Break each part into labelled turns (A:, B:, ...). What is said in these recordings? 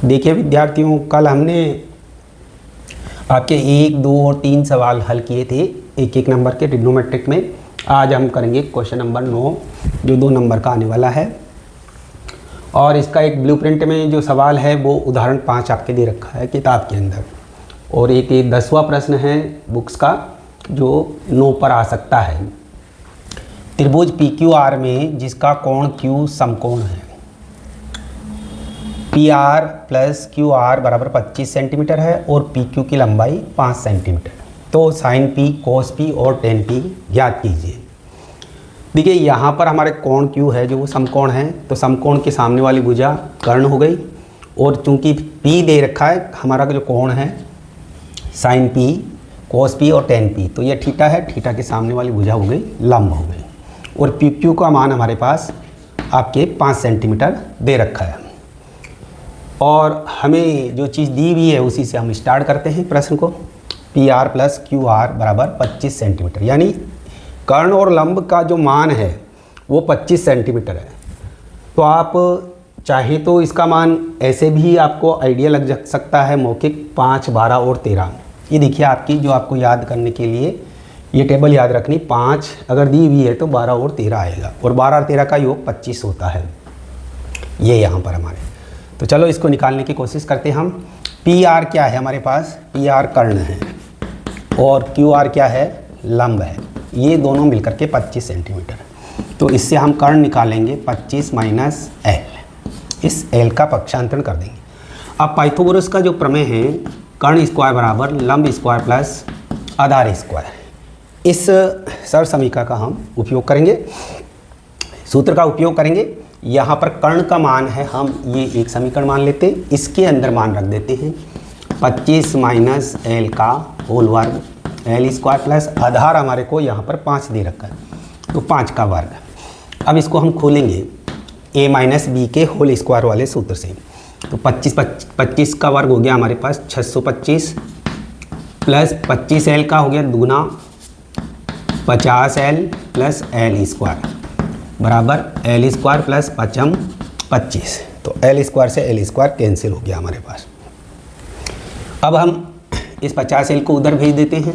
A: देखिए विद्यार्थियों, कल हमने आपके 1, 2 और 3 सवाल हल किए थे एक एक नंबर के ट्रिग्नोमेट्रिक में। आज हम करेंगे क्वेश्चन नंबर 9 जो 2 नंबर का आने वाला है। और इसका एक ब्लूप्रिंट में जो सवाल है वो उदाहरण 5 आपके दे रखा है किताब के अंदर, और एक 10वां प्रश्न है बुक्स का जो 9 पर आ सकता है। त्रिभुज PQR में जिसका कोण Q समकोण है, PR प्लस QR बराबर 25 सेंटीमीटर है और PQ की लंबाई 5 सेंटीमीटर। तो साइन P, cos P और tan P ज्ञात कीजिए। देखिए यहाँ पर हमारे कोण Q है जो वो समकोण है, तो समकोण के सामने वाली भुजा कर्ण हो गई, और चूंकि P दे रखा है हमारा जो कोण है साइन P, cos P और tan P, तो ये थीटा है, थीटा के सामने वाली भुजा हो गई लंब हो गई, और PQ का मान हमारे पास आपके 5 सेंटीमीटर दे रखा है। और हमें जो चीज़ दी हुई है उसी से हम स्टार्ट करते हैं प्रश्न को। PR प्लस QR बराबर 25 सेंटीमीटर, यानी कर्ण और लंब का जो मान है वो 25 सेंटीमीटर है। तो आप चाहें तो इसका मान ऐसे भी आपको आइडिया लग सकता है मौखिक 5, 12 और 13। ये देखिए आपकी जो आपको याद करने के लिए ये टेबल याद रखनी, 5 अगर दी हुई है तो 12 और 13 आएगा, और 12 और 13 का योग 25 होता है ये यहाँ पर हमारे। तो चलो इसको निकालने की कोशिश करते हैं हम। PR क्या है हमारे पास, PR कर्ण है और QR क्या है, लंब है। ये दोनों मिलकर के 25 सेंटीमीटर। तो इससे हम कर्ण निकालेंगे 25 माइनस L, इस L का पक्षांतरण कर देंगे। अब पाइथागोरस का जो प्रमेय है कर्ण स्क्वायर बराबर लंब स्क्वायर प्लस आधार स्क्वायर, इस सर समीकरण का हम उपयोग करेंगे, सूत्र का उपयोग करेंगे। यहाँ पर कर्ण का मान है, हम ये एक समीकरण मान लेते हैं, इसके अंदर मान रख देते हैं 25 माइनस L का होल वर्ग, L स्क्वायर प्लस आधार हमारे को यहाँ पर 5 दे रखा है, तो 5 का वर्ग। अब इसको हम खोलेंगे A माइनस B के होल स्क्वायर वाले सूत्र से। तो 25 का वर्ग हो गया हमारे पास 625 प्लस 25L का हो गया दुगुना 50L प्लस L स्क्वायर बराबर L स्क्वायर प्लस 5 25। तो L स्क्वायर से L स्क्वायर कैंसिल हो गया हमारे पास। अब हम इस 50L को उधर भेज देते हैं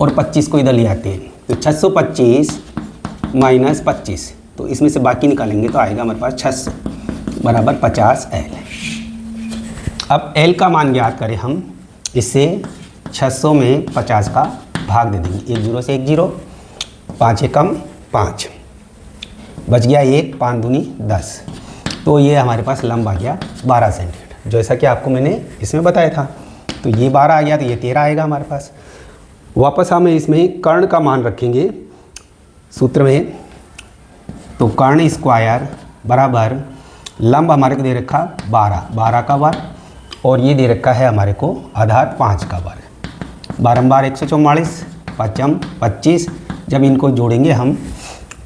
A: और 25 को इधर ले आते हैं। तो 625 माइनस 25, तो इसमें से बाकी निकालेंगे तो आएगा हमारे पास 600 बराबर 50L। अब L का मान ज्ञात करें हम, इससे 600 में 50 का भाग दे देंगे, 1 0 से 1 0, 5 एकम 5, बच गया 1, 5 दूनी 10। तो ये हमारे पास लंब आ गया 12 सेंटीमीटर, जैसा कि आपको मैंने इसमें बताया था। तो ये 12 आ गया, तो ये 13 आएगा हमारे पास। वापस हम इसमें कर्ण का मान रखेंगे सूत्र में, तो कर्ण स्क्वायर बराबर लंब हमारे को दे रखा 12 का वर्ग, और ये दे रखा है हमारे को आधार 5 का वर्ग, 12 144, 5 25। जब इनको जोड़ेंगे हम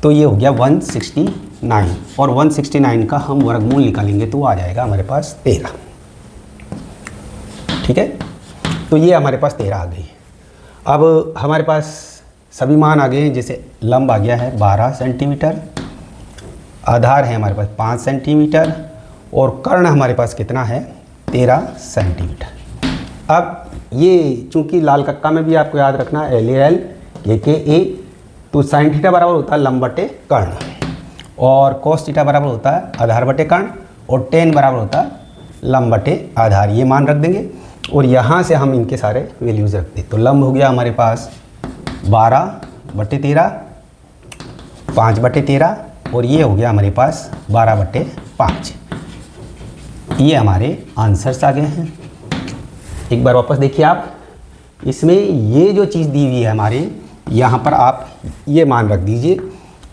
A: तो ये हो गया 169, और 169 का हम वर्गमूल निकालेंगे तो आ जाएगा हमारे पास 13। ठीक है, तो ये हमारे पास 13 आ गई। अब हमारे पास सभी मान आ गए हैं, जैसे लंब आ गया है 12 सेंटीमीटर, आधार है हमारे पास 5 सेंटीमीटर, और कर्ण हमारे पास कितना है 13 सेंटीमीटर। अब ये चूंकि लाल कक्का में भी आपको याद रखना है LAL KKA, तो साइन थीटा बराबर होता है लंब बटे कर्ण, और कोस थीटा बराबर होता है आधार बटे कर्ण, और tan बराबर होता है लंब बटे आधार। ये मान रख देंगे और यहाँ से हम इनके सारे वैल्यूज़ रख दें। तो लंब हो गया हमारे पास 12 बटे 13, 5 बटे 13, और ये हो गया हमारे पास 12 बटे 5। ये हमारे आंसर्स आ गए हैं। एक बार वापस देखिए आप, इसमें ये जो चीज़ दी हुई है हमारे, यहाँ पर आप ये मान रख दीजिए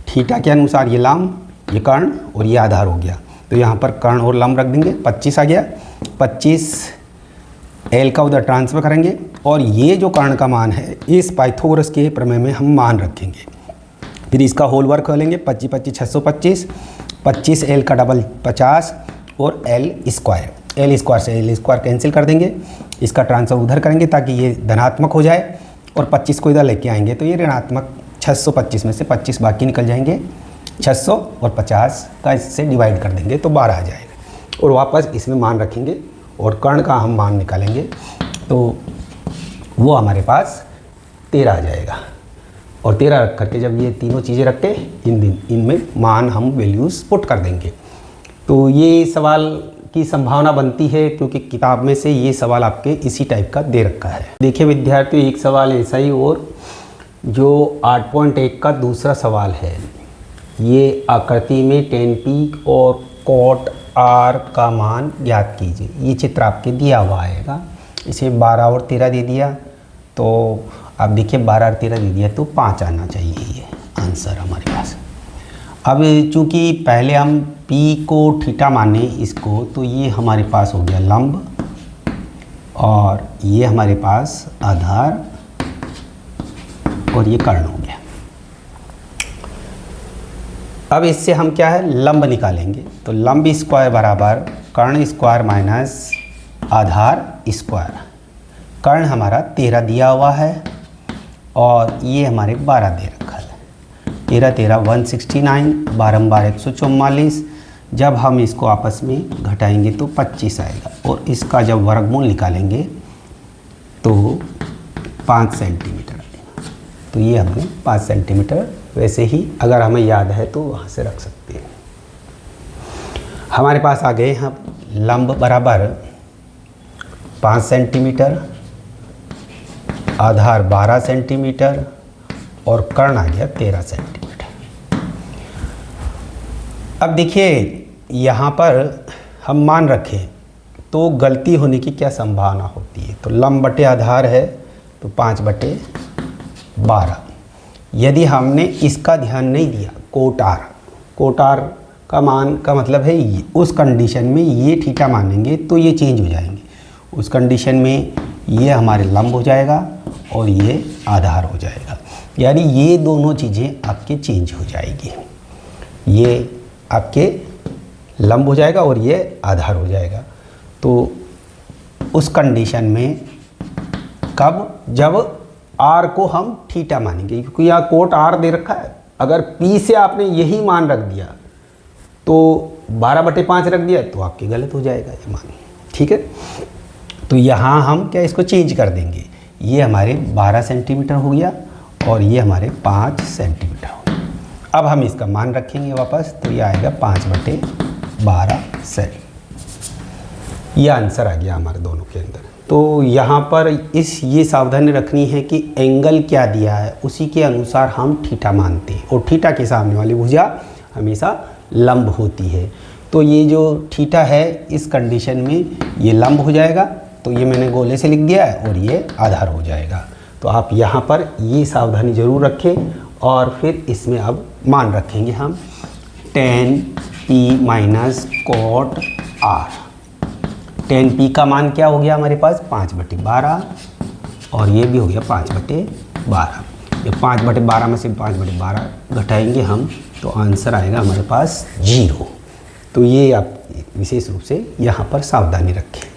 A: थीटा के अनुसार, ये लंब, ये कर्ण और ये आधार हो गया। तो यहाँ पर कर्ण और लंब रख देंगे, 25 आ गया, 25 L का उधर ट्रांसफ़र करेंगे, और ये जो कर्ण का मान है इस पाइथागोरस के प्रमेय में हम मान रखेंगे। फिर इसका होल वर्क करेंगे, 25 25 625, 25 L का डबल 50 और L स्क्वायर, L स्क्वायर से L स्क्वायर कैंसिल कर देंगे, इसका ट्रांसफ़र उधर करेंगे ताकि ये धनात्मक हो जाए, और 25 को इधर लेके आएंगे तो ये ऋणात्मक 625 में से 25 बाकी निकल जाएंगे, 600 और 50 का इससे डिवाइड कर देंगे तो 12 आ जाएगा। और वापस इसमें मान रखेंगे और कर्ण का हम मान निकालेंगे तो वो हमारे पास 13 आ जाएगा। और 13 रख करके जब ये तीनों चीज़ें रख के इनमें मान हम वैल्यूज़ पुट कर देंगे। तो ये सवाल की संभावना बनती है क्योंकि किताब में से ये सवाल आपके इसी टाइप का दे रखा है। देखिए विद्यार्थियों, एक सवाल ऐसा ही और जो 8.1 का दूसरा सवाल है, ये आकृति में tan p और cot r का मान ज्ञात कीजिए। ये चित्र आपके दिया हुआ आएगा, इसे 12 और 13 दे दिया तो आप देखिए 12 और 13 दे दिया तो 5 आना चाहिए ये आंसर हमारे पास। अब चूंकि पहले हम p को थीटा माने इसको, तो ये हमारे पास हो गया लंब और ये हमारे पास आधार और ये कर्ण हो गया। अब इससे हम क्या है लंब निकालेंगे, तो लंब स्क्वायर बराबर कर्ण स्क्वायर माइनस आधार स्क्वायर। कर्ण हमारा 13 दिया हुआ है और ये हमारे 12 दे रखा है। 13 13 169, 12 12 144। जब हम इसको आपस में घटाएंगे तो 25 आएगा और इसका जब वर्गमूल निकालेंगे तो 5 सेंटीमीटर आएगा। तो ये हमने 5 सेंटीमीटर, वैसे ही अगर हमें याद है तो वहाँ से रख सकते हैं। हमारे पास आ गए हम लंब बराबर 5 सेंटीमीटर, आधार 12 सेंटीमीटर और कर्ण आ गया 13 सेंटीमीटर। अब देखिए यहाँ पर हम मान रखें तो गलती होने की क्या संभावना होती है। तो लंब बटे आधार है तो 5/12। यदि हमने इसका ध्यान नहीं दिया, cot r का मान का मतलब है ये, उस कंडीशन में ये थीटा मानेंगे तो ये चेंज हो जाएंगे। उस कंडीशन में ये हमारे लंब हो जाएगा और ये आधार हो जाएगा, यानी ये दोनों चीज़ें आपके चेंज हो जाएगी। ये आपके लंब हो जाएगा और ये आधार हो जाएगा। तो उस कंडीशन में कब, जब r को हम थीटा मानेंगे, क्योंकि यहाँ cot r दे रखा है। अगर p से आपने यही मान रख दिया तो 12/5 रख दिया तो आपके गलत हो जाएगा ये मान, ठीक है। तो यहाँ हम क्या इसको चेंज कर देंगे, ये हमारे 12 सेंटीमीटर हो गया और ये हमारे 5 सेंटीमीटर हो गया। अब हम इसका मान रखेंगे वापस तो ये आएगा 5/12 सेंटीमीटर। ये आंसर आ गया हमारे दोनों के अंदर। तो यहाँ पर ये सावधानी रखनी है कि एंगल क्या दिया है उसी के अनुसार हम थीटा मानते हैं और थीटा के सामने वाली भुजा हमेशा लंब होती है। तो ये जो थीटा है इस कंडीशन में ये लंब हो जाएगा, तो ये मैंने गोले से लिख दिया है और ये आधार हो जाएगा। तो आप यहाँ पर ये सावधानी ज़रूर रखें और फिर इसमें अब मान रखेंगे हम tan p minus cot r। tan p का मान क्या हो गया हमारे पास 5/12 और ये भी हो गया 5/12। ये 5/12 में से 5/12 घटाएंगे हम तो आंसर आएगा हमारे पास 0। तो ये आप विशेष रूप से यहाँ पर सावधानी रखें।